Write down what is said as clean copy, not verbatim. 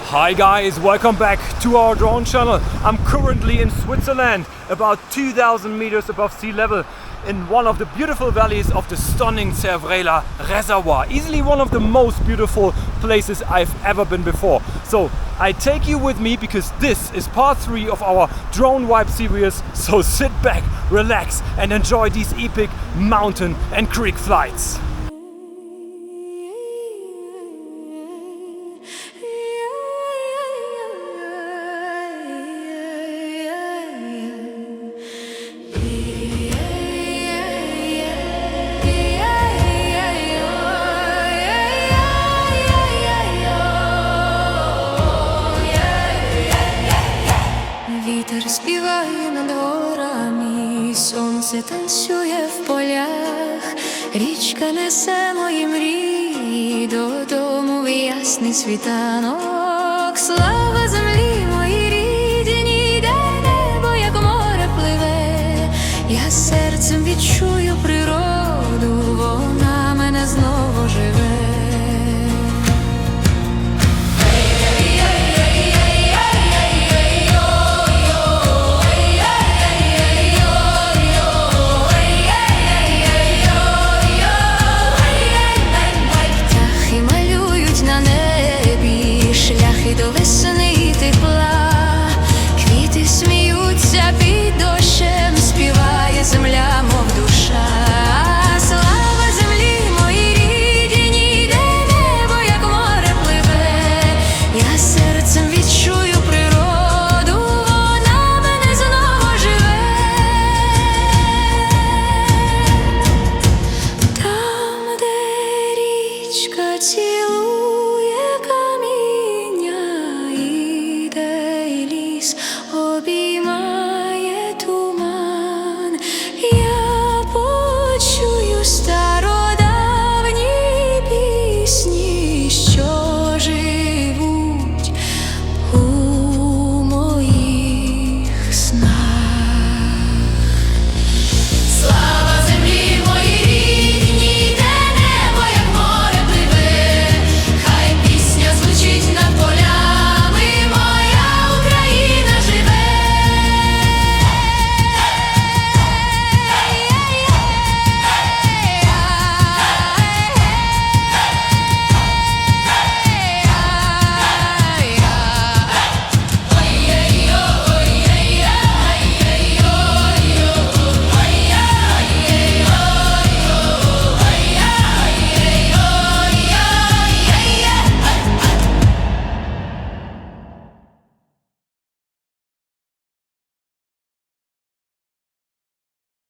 Hi guys, welcome back to our drone channel. I'm currently in Switzerland, about 2,000 meters above sea level, in one of the beautiful valleys of the stunning Cervela Reservoir. Easily one of the most beautiful places I've ever been before. So I take you with me because this is part 3 of our drone wipe series. So sit back, relax and enjoy these epic mountain and creek flights. Вітер співає над горами, сонце танцює в полях, річка несе мої мрії додому в ясний світанок. Слава землі моїй рідній, де небо як море пливе, я серцем відчую природу, вона мене знову живе. До весни і тепла, квіти сміються під дощем, співає земля, мов душа. Слава землі моїй рідній, де небо як море пливе, я серцем відчую природу, вона мене знову живе. Там, де річка цілує